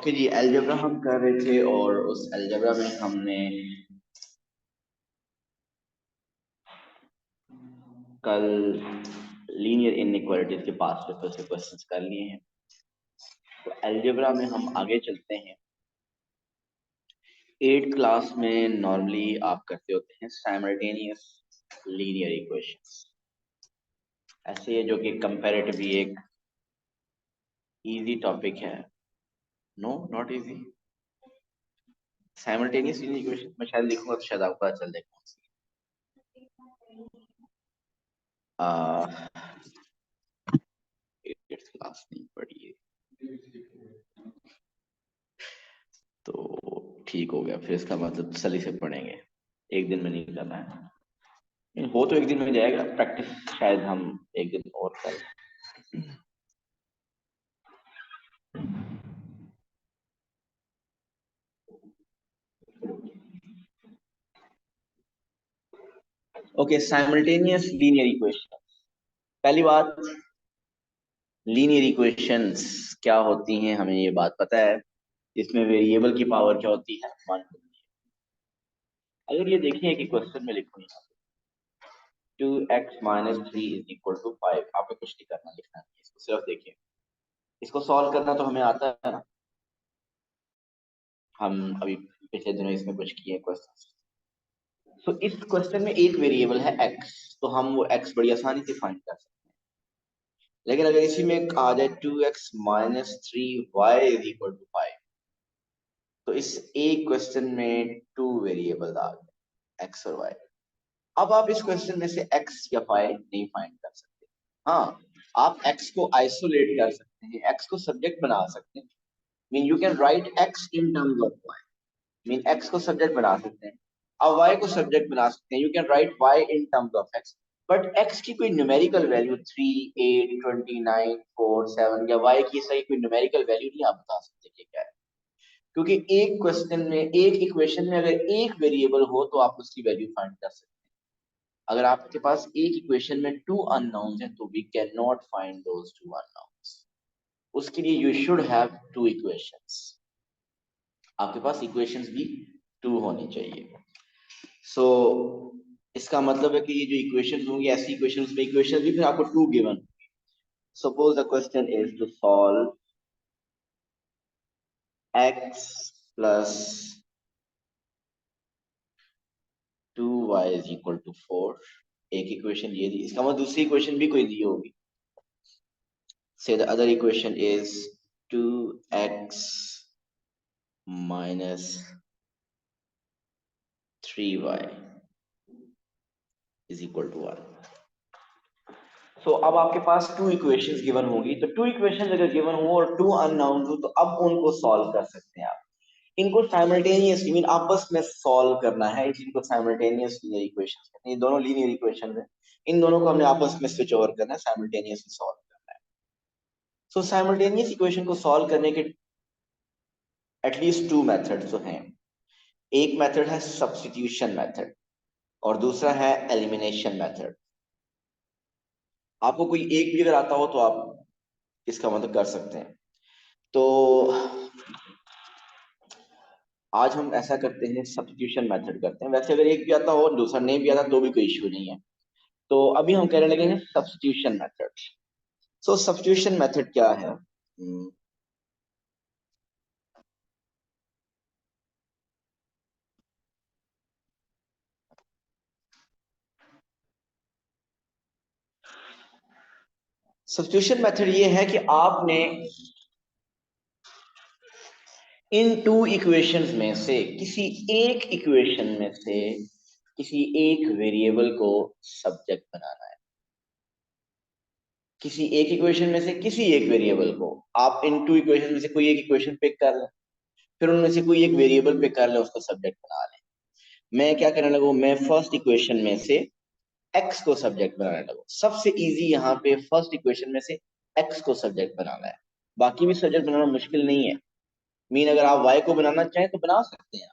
Okay जी, algebra हम कर रहे थे और उस अलजेब्रा में हमने कल लीनियर इनइक्वालिटीज के पास्ट पेपर से क्वेश्चंस कर लिए हैं। तो अलजेब्रा में हम आगे चलते हैं। 8th क्लास में नॉर्मली आप करते होते हैं साइमल्टेनियस लीनियर इक्वेशंस, ऐसे है जो कि कंपैरेटिवली एक इजी टॉपिक है। No, not easy. Simultaneous linear equation मैं शायद लिखूंगा तो शायद आपको पता चल जाएगा। क्लास नहीं पढ़ी है तो ठीक हो गया, फिर इसका मतलब तसल्ली से पढ़ेंगे। एक दिन में नहीं करना है, हो तो एक दिन में जाएगा। प्रैक्टिस शायद हम एक दिन और करें। Okay, simultaneous linear equation. पहली बात, लीनियर इक्वेशंस क्या होती हैं हमें ये बात पता है। इसमें वेरिएबल की पावर क्या होती है, 1। अगर ये देखिए कि क्वेश्चन में लिखूं 2x - 3 = 5, आपको कुछ नहीं करना, लिखना नहीं है, इसको सिर्फ देखिए। इसको सॉल्व करना तो हमें आता है ना, हम अभी पिछले दिनों इसमें कुछ किए क्वेश्चन। तो इस क्वेश्चन में एक वेरिएबल है x, तो हम वो x बड़ी आसानी से फाइंड कर सकते हैं। लेकिन अगर इसी में आ जाए 2x - 3y = 5, तो इस एक क्वेश्चन में 2 वेरिएबल आ गए, x और y। अब आप इस क्वेश्चन में से x या y नहीं फाइंड कर सकते। हाँ, आप x को आइसोलेट कर सकते हैं, x को सब्जेक्ट बना सकते हैं। Mean you can write x in terms of y। Mean x को सब्जेक्ट बना सकते हैं, अब y को सब्जेक्ट बना सकते हैं। You can write y in terms of x, but x की कोई न्यूमेरिकल वैल्यू 3, 8, 29, 4, 7 या y की सही कोई न्यूमेरिकल वैल्यू नहीं आप बता सकते कि क्या है। क्योंकि एक क्वेश्चन में, एक इक्वेशन में अगर एक वेरिएबल हो तो आप उसकी वैल्यू फाइंड कर सकते हैं। अगर आपके पास एक इक्वेशन में 2 अननोन्स हैं तो we can not find those 2 unknowns. उसके लिए यू शुड हैव 2 इक्वेशंस। आपके पास इक्वेशंस भी 2 होनी चाहिए। सो इसका मतलब है कि ये जो इक्वेशंस होंगी, ऐसी इक्वेशंस में इक्वेशंस भी फिर आपको 2 given. Suppose the question is to solve x plus 2y = 4। एक इक्वेशन ये दी, इसका मतलब दूसरी इक्वेशन भी कोई दी होगी। Say the other equation is 2x minus 3y is equal to 1। So अब आपके पास 2 इक्वेशंस गिवन होगी, तो 2 इक्वेशंस अगर गिवन हो और 2 अननोन हो तो अब उनको सॉल्व कर सकते हैं आप। इनको साइमल्टेनियसली, मीन आपस में सॉल्व करना है, इनको साइमल्टेनियस लीनियर इक्वेशंस कहते हैं। ये दोनों लीनियर इक्वेशंस हैं, इन दोनों को हमने आपस में स्विच ओवर करना है, साइमल्टेनियसली सॉल्व करना है। सो साइमल्टेनियस इक्वेशन को सॉल्व करने के एटलीस्ट 2 मेथड्स तो हैं। एक मेथड है सब्स्टिट्यूशन मेथड और दूसरा है एलिमिनेशन मेथड। आपको कोई एक भी अगर आता हो तो आप इसका मतलब कर सकते हैं। तो आज हम ऐसा करते हैं, सब्स्टिट्यूशन मेथड करते हैं। वैसे अगर एक भी आता हो और दूसरा नहीं भी आता तो भी कोई इश्यू नहीं है। तो अभी हम कहने लगे हैं सब्स्टिट्यूशन मेथड। सो सब्स्टिट्यूशन मेथड क्या है? सब्स्टिट्यूशन मेथड ये है कि आपने इन 2 इक्वेशंस में से किसी एक इक्वेशन में से किसी एक वेरिएबल को सब्जेक्ट बनाना है। किसी एक इक्वेशन में से किसी एक वेरिएबल को आप इन 2 इक्वेशन में से कोई एक इक्वेशन पिक कर लें, फिर उनमें से कोई एक वेरिएबल पिक कर लें, उसको सब्जेक्ट बना लें। मैं क्या करने लगूं, मैं फर्स्ट इक्वेशन में से x को सब्जेक्ट बनाने लगूं। सबसे इजी यहाँ पे फर्स्ट इक्वेशन में से x को सब्जेक्ट बनाना है। बाकी भी सब्जेक्ट बनाना मुश्किल नहीं है। मीन अगर आप y को बनाना चाहें तो बना सकते हैं,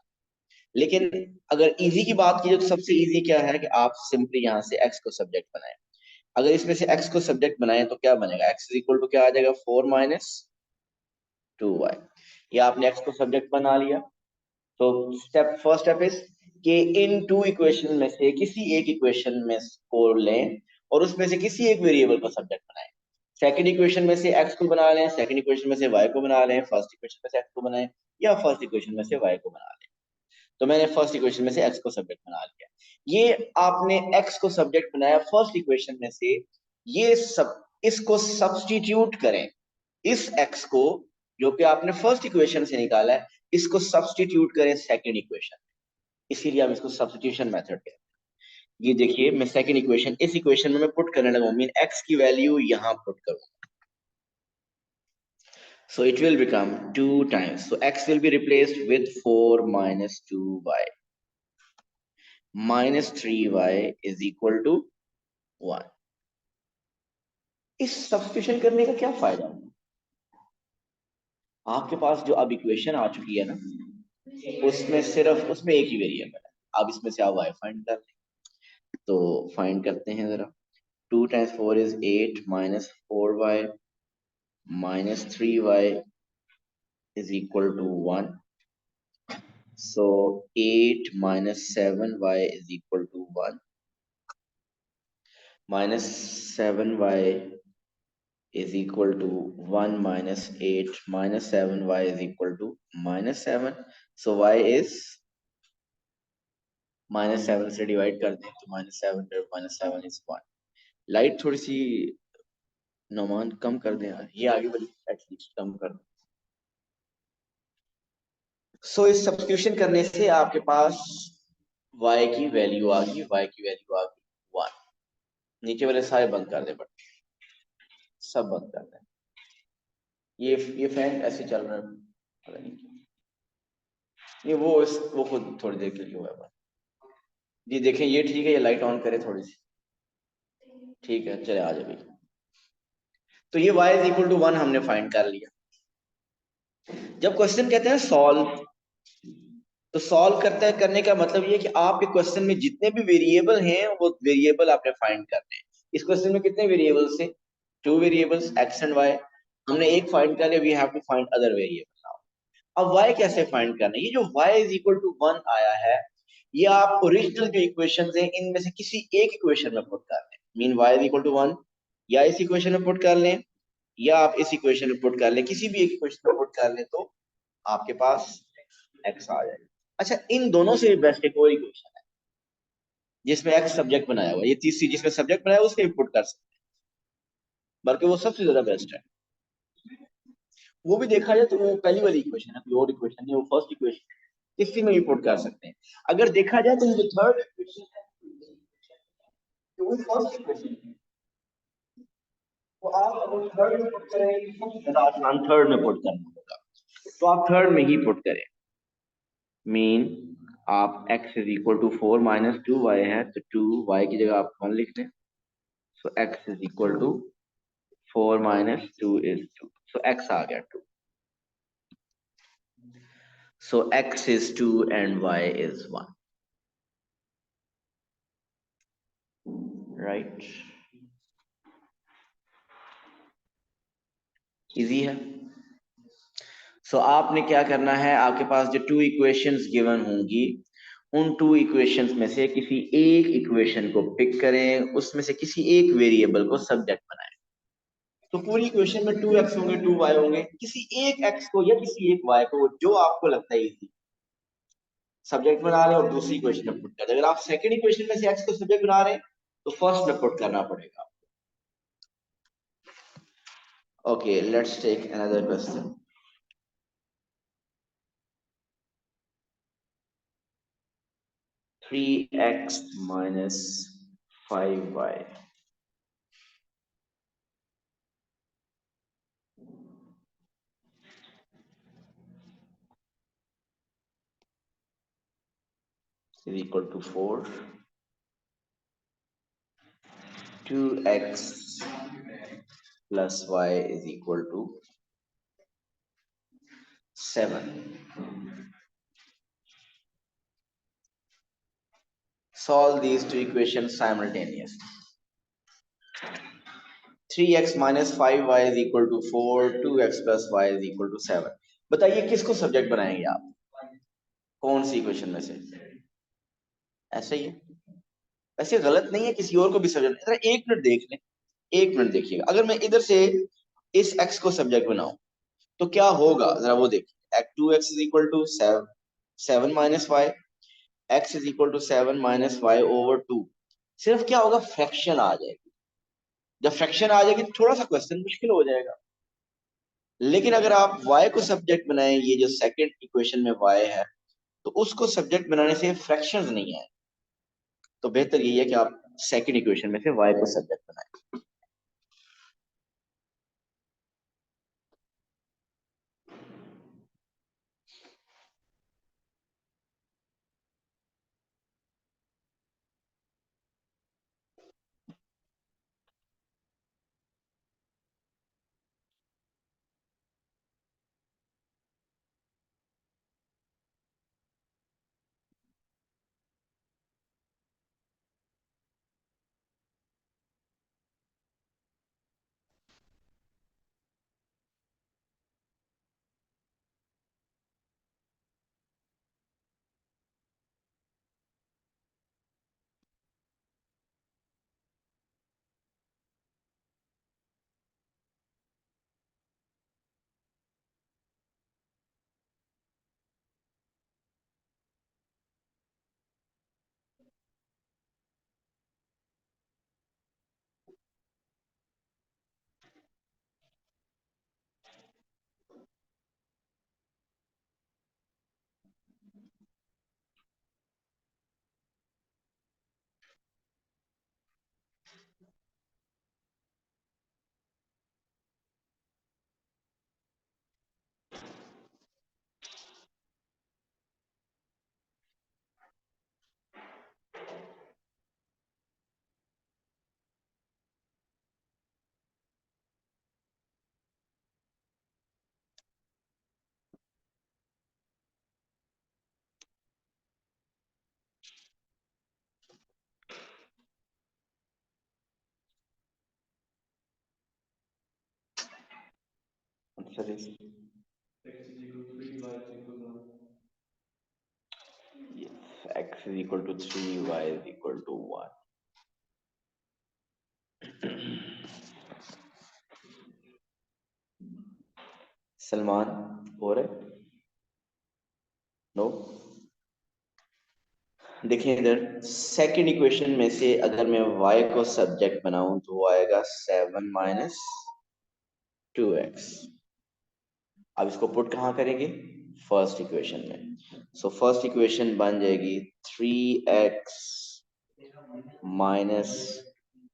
लेकिन अगर इजी की बात की जाए तो सबसे इजी क्या है कि आप सिंपली यहाँ से x को सब्जेक्ट बनाएं। अगर इसमें से x को सब्जेक्ट बनाएं तो क्या बनेगा, x = क्या आ जाएगा, 4 - 2y। या आपने x को सब्जेक्ट बना लिया। तो फर्स्ट स्टेप इज कि इन टू इक्वेशन में से किसी एक इक्वेशन में को लें और उसमें से किसी एक वेरिएबल को सब्जेक्ट बनाएं। सेकंड इक्वेशन में से x को बना लें, सेकंड इक्वेशन में से y को बना लें, फर्स्ट इक्वेशन में से x को बनाएं, या फर्स्ट इक्वेशन में से y को बना लें। तो मैंने फर्स्ट इक्वेशन में से x को सब्जेक्ट बना लिया। ये आपने x को सब्जेक्ट बनाया फर्स्ट इक्वेशन में से, ये सब इसको सब्स्टिट्यूट करें, इस x को जो कि आपने फर्स्ट इक्वेशन से निकाला है, इसको सब्स्टिट्यूट करें सेकंड इक्वेशन में, इसीलिए हम इसको सब्स्टिट्यूशन मेथड कहते हैं। ये देखिए, मैं सेकंड इक्वेशन इस इक्वेशन में मैं पुट करने लगा, मीन x की वैल्यू यहां पुट करूंगा। So it will become 2 times. So x will be replaced with 4 minus 2y. Minus 3y is equal to 1. इस सब्स्टिट्यूशन करने का क्या फायदा है? आपके पास जो अब इक्वेशन आ चुकी है ना, उसमें सिर्फ उसमें एक ही वेरिएबल है। अब इसमें से आप y फाइंड कर लें। तो फाइंड करते हैं जरा। 2 times 4 is 8 minus 4y minus 3y is equal to 1. So 8 minus 7y is equal to 1. Minus 7y is equal to 1 minus 8 minus 7y is equal to minus 7. So y is minus 7 से divide कर दें तो minus 7 is 1. Light थोड़ी सी नौमान कम कर दें यार, ये आगे वाली एटलीस्ट कम कर दें। सो इस सब्स्टिट्यूशन करने से आपके पास y की वैल्यू आ गई, 1। नीचे वाले सारे बंद कर दे, बट सब बंद कर दें। ये फैन ऐसे चल रहा है, पता नहीं क्यों। ये वो खुद थोड़ी देर के लिए हुआ है। जी देखें, ये ठीक है, ये लाइट ऑन करे थोड़ी सी, ठीक है, चले आ जाए भाई। तो ये y इज इक्वल टू 1 हमने फाइंड कर लिया। जब क्वेश्चन कहते हैं सॉल्व, तो सॉल्व करने का मतलब ये कि आपके क्वेश्चन में जितने भी वेरिएबल हैं वो वेरिएबल आपने फाइंड करने हैं। इस क्वेश्चन में कितने वेरिएबल्स थे? 2 वेरिएबल्स x एंड y। हमने एक फाइंड कर लिया, we have to find other variable now. अब y कैसे फाइंड करना है? ये जो y इज इक्वल टू 1 आया है, ये आप ओरिजिनल जो इक्वेशंस हैं इनमें से किसी एक इक्वेशन में पुट कर लें। Mean y is equal to 1 या इस इक्वेशन में पुट कर लें, या आप इस इक्वेशन में पुट कर लें, किसी भी एक इक्वेशन में पुट कर लें तो आपके पास x आ जाएगा। अच्छा, इन दोनों से बेस्ट एक और इक्वेशन है जिसमें x सब्जेक्ट बनाया हुआ है, ये तीसरी जिसमें सब्जेक्ट बनाया हुआ उसके भी पुट कर सकते हैं, बल्कि वो सबसे ज्यादा बेस्ट है। वो भी देखा जाए तो वो पहली वाली इक्वेशन है, कोई और इक्वेशन नहीं, वो फर्स्ट इक्वेशन, इसी में भी पुट कर सकते हैं। अगर देखा जाए तो जो थर्ड इक्वेशन है तो वो फर्स्ट इक्वेशन है, तो आप अगर थर्ड में पुट करेंगे तो सबसे ज्यादा आसान थर्ड में पुट करना होगा, तो आप थर्ड में ही पुट करें। मीन आप x is equal to 4 minus 2y है, तो 2y की जगह आप 1 लिख दें। So x is equal to 4 minus 2 is 2, so x आ गया 2। So x is 2 and y is 1, right? Easy है। सो आपने क्या करना है, आपके पास जो 2 इक्वेशंस गिवन होंगी, उन 2 इक्वेशंस में से किसी एक इक्वेशन को पिक करें, उसमें से किसी एक वेरिएबल को सब्जेक्ट बनाएं। तो पूरी इक्वेशन में 2x होंगे, 2y होंगे, किसी एक x को या किसी एक y को जो आपको लगता है इजी सब्जेक्ट बना लें और दूसरी इक्वेशन में पुट कर दें। अगर आप सेकंड इक्वेशन में से x को सब्जेक्ट बना रहे हैं तो फर्स्ट में पुट करना पड़ेगा। Okay, let's take another question. 3x minus 5y is equal to 4. 2x plus y is equal to 7. Solve these two equations simultaneously. 3x minus 5y is equal to 4, 2x plus y is equal to 7. बताइए किसको subject बनाएंगे आप, कौन सी equation में से? ऐसे ही है, वैसे गलत नहीं है, किसी और को भी सब्जेक्ट, जरा एक मिनट देख लें, एक मिनट देखिएगा, अगर मैं इधर से इस x को सब्जेक्ट बनाऊं तो क्या होगा, जरा वो देखिए। X 2x is equal to 7 - y, x is equal to 7 - y/2। सिर्फ क्या होगा, फ्रैक्शन आ जाएगी। जब फ्रैक्शन आ जाएगी तो थोड़ा सा क्वेश्चन मुश्किल हो जाएगा। लेकिन अगर आप y को सब्जेक्ट बनाएं, ये जो सेकंड इक्वेशन में y है, तो उसको सब्जेक्ट बनाने से फ्रैक्शंस नहीं आए, तो बेहतर यही है कि आप सेकंड इक्वेशन में से y को सब्जेक्ट बनाएं। Answer is x is equal to 3, y is equal to 1। Salman, और है? नो। देखिए इधर सेकंड इक्वेशन में से अगर मैं y को सब्जेक्ट बनाऊं तो वो आएगा 7 - 2x। अब इसको पुट कहाँ करेंगे, फर्स्ट इक्वेशन में। सो फर्स्ट इक्वेशन बन जाएगी 3x माइनस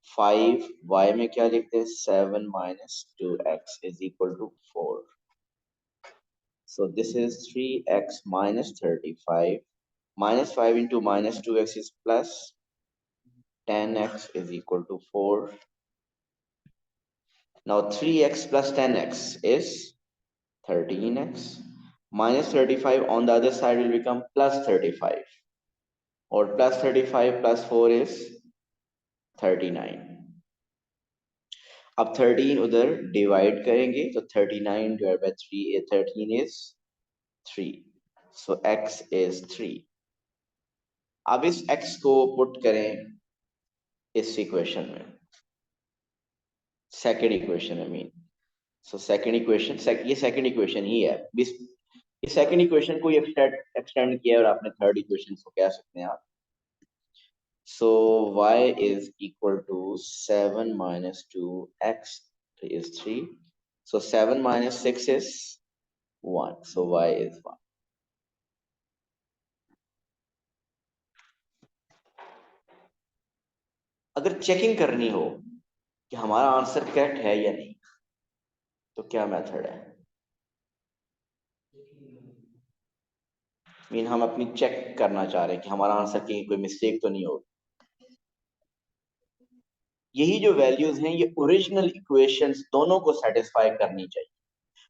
5, y में क्या लिखते हैं, 7 - 2x is equal to 4। So this is 3x minus 35. Minus 5 into minus 2x is plus 10x is equal to 4. Now 3x plus 10x is 13x. Minus 35 on the other side will become plus 35. Or plus 35 plus 4 is 39. अब 13 उधर divide करेंगे तो 39 divided by 3 13 is 3. So x is 3. अब इस x को put करें इस equation में, second equation I mean. So second equation, ये सेकेंड इक्वेशन ही है, ये सेकेंड इक्वेशन को एक्सटेंड किया और आपने थर्ड इक्वेशन को कह सकते हैं आप। सो y is equal to 7 - 2x is 3. So 7 - 6 is 1. So y is 1. अगर चेकिंग करनी हो कि हमारा आंसर करेक्ट है या नहीं, तो क्या मेथड है? मीन हम अपनी चेक करना चाह रहे हैं कि हमारा आंसर की कोई मिस्टेक तो नहीं होगी। यही जो वैल्यूज हैं ये ओरिजिनल इक्वेशंस दोनों को सेटिस्फाई करनी चाहिए।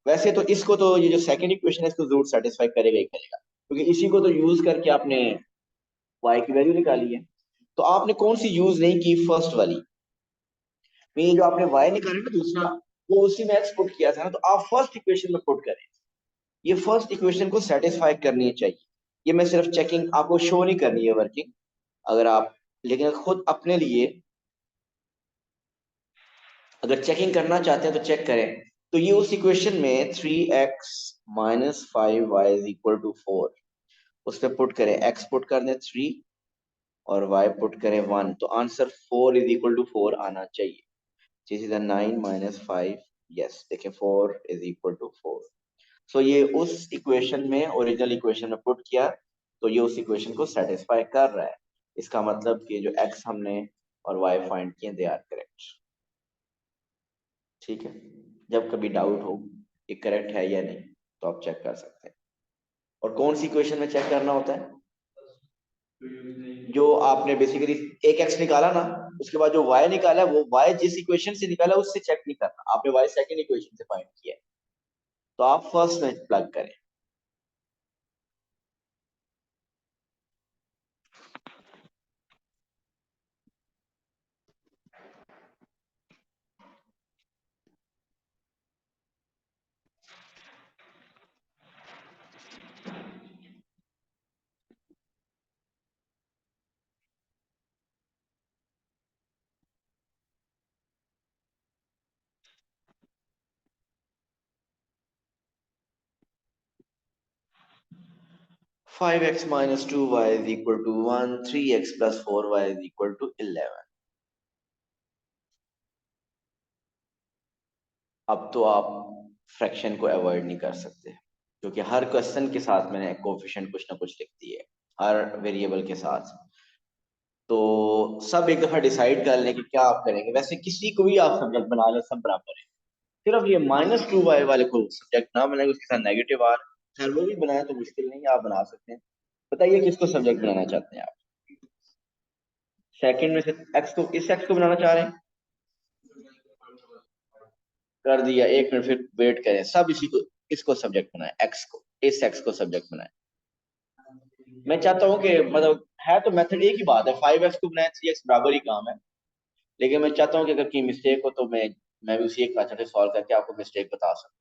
वैसे तो इसको तो ये जो सेकंड इक्वेशन है इसको जरूर सेटिस्फाई करेगा ही करेगा, क्योंकि इसी को तो यूज करके आपने y की वैल्यू निकाली है। तो आपने कौन सी यूज नहीं की, फर्स्ट वाली। ये जो आपने y निकाला ना दूसरा, वो उसी में x पुट किया था ना, तो आप फर्स्ट इक्वेशन में पुट करें। ये फर्स्ट इक्वेशन को सेटिस्फाई करनी चाहिए। ये मैं सिर्फ चेकिंग आपको शो नहीं करनी है वर्किंग, अगर आप लेकिन खुद अपने लिए अगर चेकिंग करना चाहते हैं तो चेक करें। तो ये उस इक्वेशन में 3x minus 5y is equal to 4, उस पर पुट करें, x पुट कर दें 3 और y पुट करें 1, तो आंसर 4 इज इक्वल टू 4 आना चाहिए। दिस इज 9 माइनस 5, यस देखें 4 इज इक्वल टू 4। सो ये उस इक्वेशन में ओरिजिनल इक्वेशन में पुट किया, तो ये उस इक्वेशन को सेटिस्फाई कर रहा है। इसका मतलब कि जो x हमने और y फाइंड किए दे आर करेक्ट। ठीक है, जब कभी डाउट हो ये करेक्ट है या नहीं तो आप चेक कर सकते हैं। और कौन सी इक्वेशन में चेक करना होता है? जो आपने बेसिकली एक x निकाला ना, उसके बाद जो y निकाला है वो y जिस इक्वेशन से निकाला उससे चेक नहीं करना, आपने y सेकंड इक्वेशन से फाइंड किया है, तो आप फर्स्ट में प्लग करें। 5x minus 2y is equal to 1, 3x plus 4y is equal to 11। अब तो आप फ्रैक्शन को अवॉइड नहीं कर सकते, क्योंकि हर क्वेश्चन के साथ मैंने कोएफिशिएंट कुछ ना कुछ लिख दिए है, हर वेरिएबल के साथ। तो सब एक दफा डिसाइड कर लें कि क्या आप करेंगे। वैसे किसी को भी आप सब्जेक्ट बना लें सब बराबर है, सिर्फ ये -2y वाले को सब्जेक्ट ना बनाए, उसके साथ नेगेटिव आर, खैर वो भी बनाए तो मुश्किल नहीं है, आप बना सकते हैं। बताइए किसको सब्जेक्ट बनाना चाहते हैं आप? सेकंड में से एक्स को, इस एक्स को बनाना चाह रहे हैं? कर दिया, एक मिनट फिर वेट करें, सब इसी को, इसको सब्जेक्ट बनाए, एक्स को, इस एक्स को सब्जेक्ट बनाए। मैं चाहता हूँ कि मतलब है तो मेथड एक ही बात है, 5x को बनाए 3x बराबर ही काम है, लेकिन मैं चाहता हूँ कि अगर कहीं मिस्टेक हो तो मैं भी उसी एक मेथड से सॉल्व करके आपको मिस्टेक बता सकूं।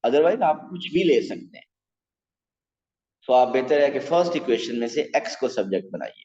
अदरवाइज आप कुछ भी ले सकते हैं। तो आप बेहतर है कि फर्स्ट इक्वेशन में से x को सब्जेक्ट बनाइए।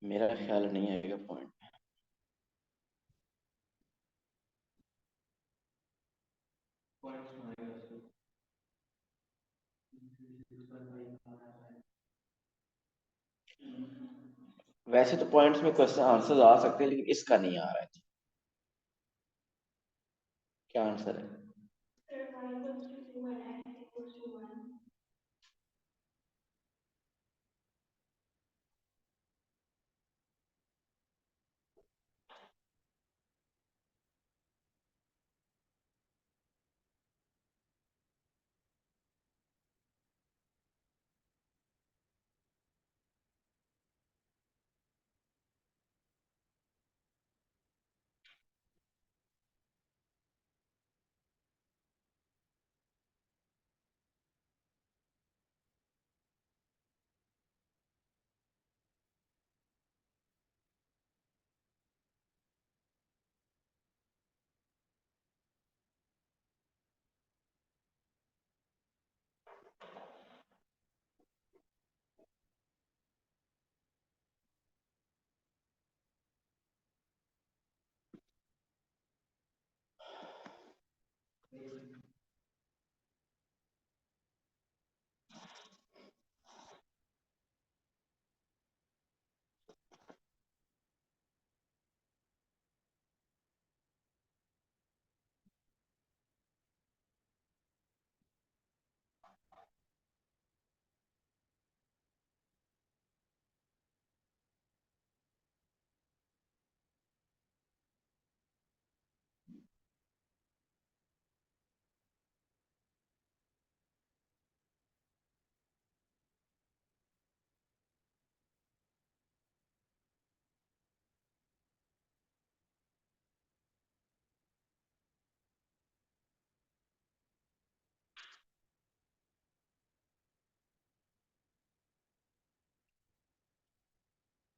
मेरा ख्याल नहीं आएगा पॉइंट। वैसे तो पॉइंट्स में क्वेश्चन आंसर आ सकते हैं, लेकिन इसका नहीं आ रहा है। क्या आंसर है?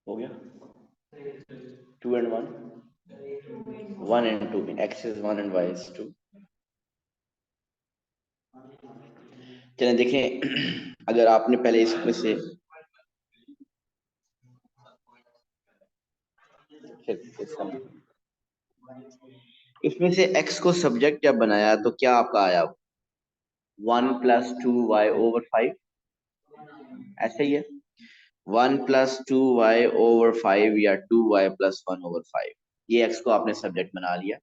हो गया 2 and 1, 1 and 2 में x is 1 and y is 2। चलें देखें अगर आपने पहले इसमें से इसमें से x को सब्जेक्ट जब बनाया तो क्या आपका आया 1 + 2y/5, ऐसे ही है 1 + 2y/5 या 2y + 1/5। ये x को आपने सब्जेक्ट बना लिया।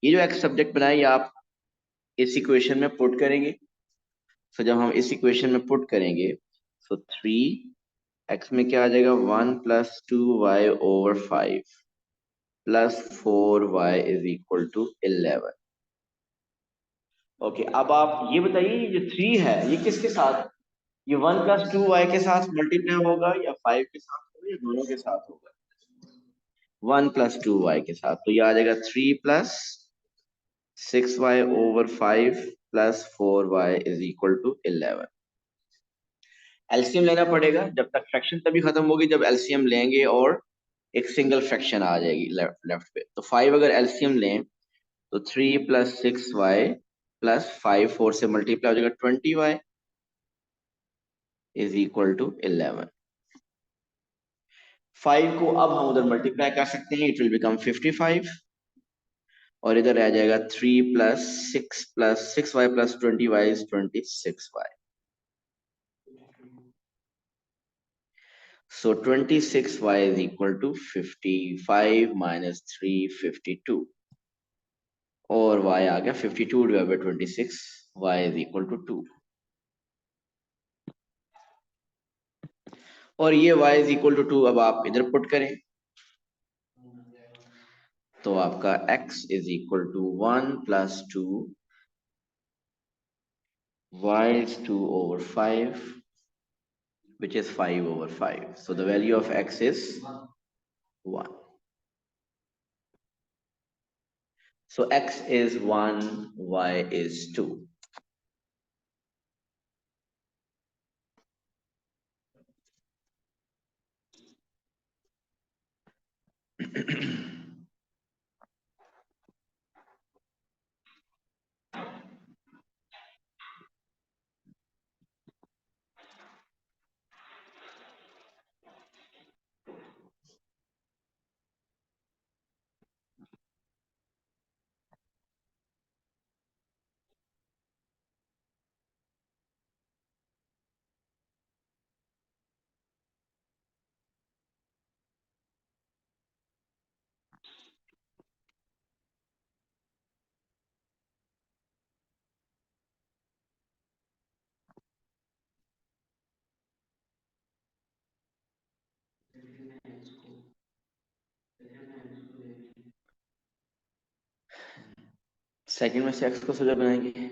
ये जो x सब्जेक्ट बनाया ये आप इस इक्वेशन में पुट करेंगे। तो जब हम इस इक्वेशन में पुट करेंगे तो 3x में क्या आ जाएगा 1 + 2y/5 + 4y = 11। ओके, अब आप ये बताइए ये जो 3 है ये किसके साथ, ये 1 + 2y के साथ मल्टीप्लाई होगा या 5 के साथ होगा या दोनों के साथ होगा? 1 + 2y के साथ, तो ये आ जाएगा 3 + 6y/5 + 4y = 11। एलसीएम लेना पड़ेगा, जब तक फ्रैक्शन तभी खत्म होगी जब एलसीएम लेंगे और एक सिंगल फ्रैक्शन आ जाएगी लेफ्ट पे। तो 5 अगर एलसीएम लें तो 3 + 6y + 5 4 से मल्टीप्लाई हो जाएगा 20y = 11। 5 को अब हम उधर मल्टीप्लाई कर सकते हैं, इट विल बिकम 55 और इधर रह जाएगा 3 + 6y + 20y is 26y। So 26y = 55 - 3 52 और y आ गया 52/26, y = 2 और ये y = 2 अब आप इधर पुट करें तो आपका x = 1 + 2 y is 2/5 which is 5/5, so the value of x is 1. So x is 1, y is 2. Second में से x को सजा बनाएंगे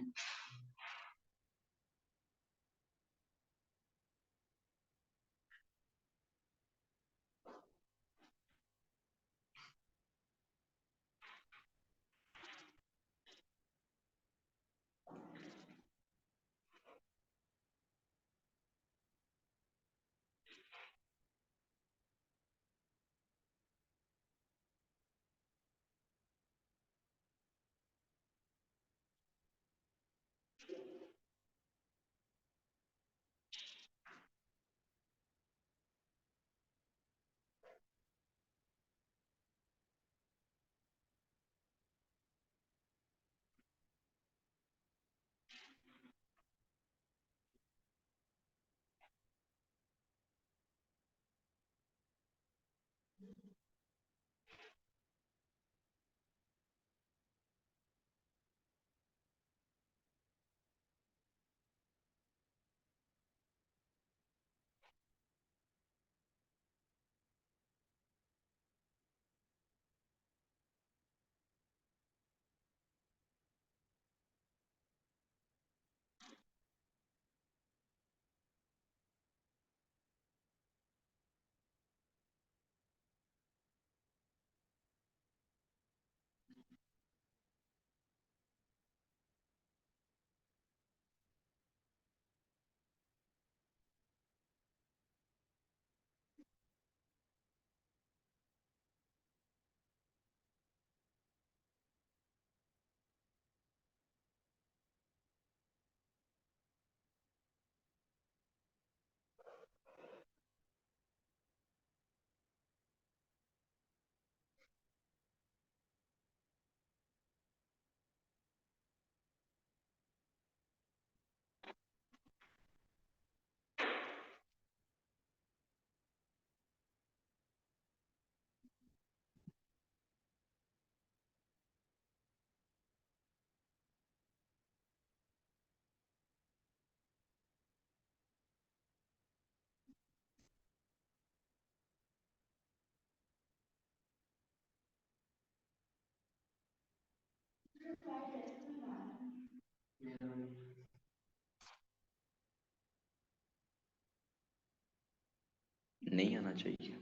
नहीं आना चाहिए।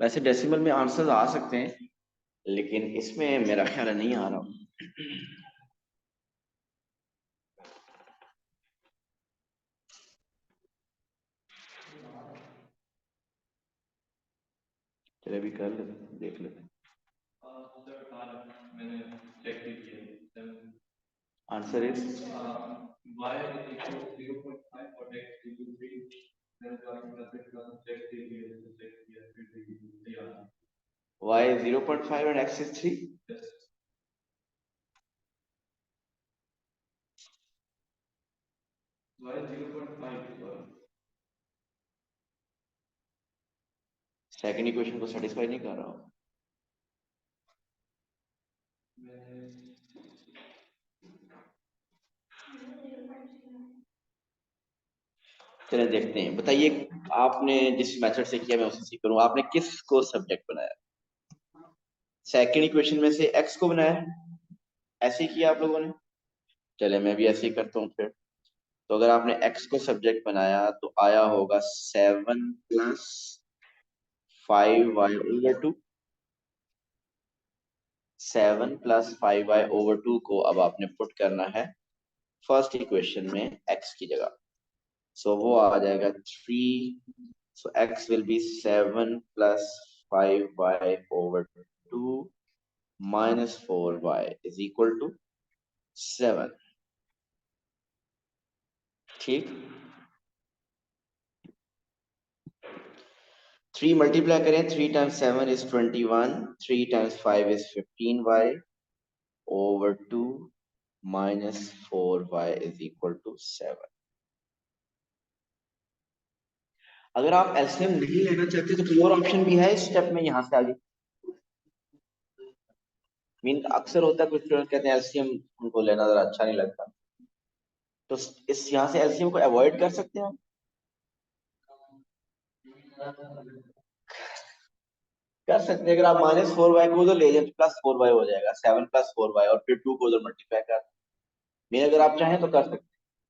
वैसे डेसिमल में आंसर्स आ सकते हैं, लेकिन इसमें मेरा ख्याल है नहीं आ रहा। चलिए अभी कर लेते, देख लेते। Answer is y is 0.5 and x is 3. Second equation को सेटिस्फाई नहीं कर रहा हूँ। चलिए देखते हैं, बताइए आपने जिस मेथड से किया मैं उसी से करूँ। आपने किस को सब्जेक्ट बनाया? सेकंड इक्वेशन में से x को बनाया, ऐसे ही किया आप लोगों ने। चले मैं भी ऐसे ही करता हूँ फिर। तो अगर आपने x को सब्जेक्ट बनाया तो आया होगा 7 प्लस 5y/2। 7 प्लस 5y/2 को अब आपने पुट करना है फर्स्ट इक्वेशन में x की जगह। सो वो आ जाएगा 3। सो x will be 7 plus 5y/2 minus 4y is equal to 7। ठीक, 3 मल्टीप्लाई करें, 3 times 7 is 21, 3 times 5 is 15y/2 minus 4y is equal to 7। अगर आप एलसीएम नहीं लेना चाहते तो कोई और ऑप्शन भी है इस स्टेप में, यहाँ से आगे। मीन अक्सर होता है कुछ स्टूडेंट कहते हैं एलसीएम उनको लेना जरा अच्छा नहीं लगता, तो इस यहाँ से एलसीएम को अवॉइड कर सकते हैं हम। कर सकते हैं, अगर आप -4y को उधर ले जाए तो +4y हो जाएगा, 7 + 4y और फिर 2 को उधर मल्टीप्लाई कर। मैं अगर आप चाहें तो कर सकते हैं,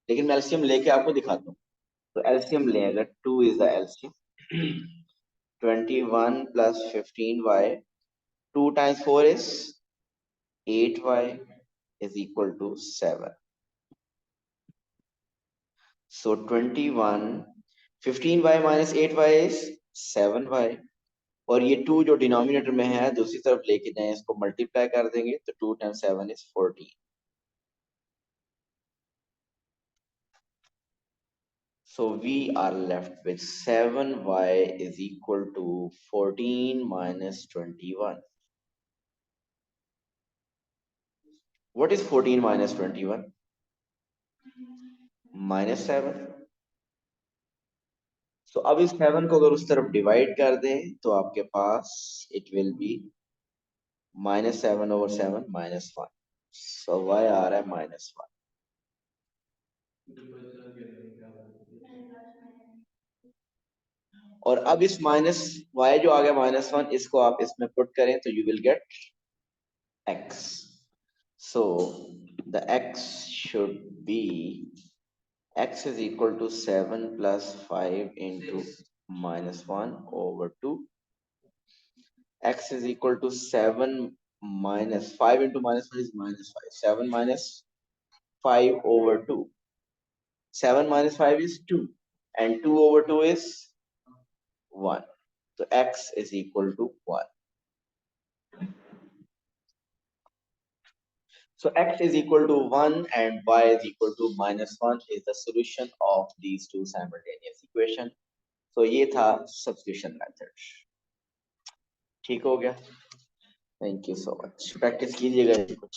लेकिन मैं एलसीएम लेके आपको दिखाता हूँ। तो एलसीएम लें, अगर 2 is the LCM, 21 + 15y, 2 times 4 is 8y is equal to 7। So 21, 15y minus 8y is 7y, और ये 2 जो डिनोमिनेटर में है दूसरी तरफ लेके जाएं, इसको मल्टीप्लाई कर देंगे तो 2 times 7 is 14। So we are left with 7y is equal to 14 minus 21। What is 14 minus 21? -7। So अब इस 7 को अगर उस तरफ डिवाइड कर दें तो आपके पास it will be -7/7 -1। So y आ रहा है -1। और अब इस -y जो आ गया -1, इसको आप इसमें पुट करें तो you will get x। So the x should be x is equal to 7 plus 5 into -1/2। X is equal to 7 minus 5 into -1 is -5। 7 minus 5/2। 7 minus 5 is 2, and 2/2 is 1। So x is equal to 1। So x is equal to 1 and y is equal to -1 is the solution of these two simultaneous equation। So ये था substitution method। ठीक हो गया? Thank you so much, practice कीजिएगा कुछ।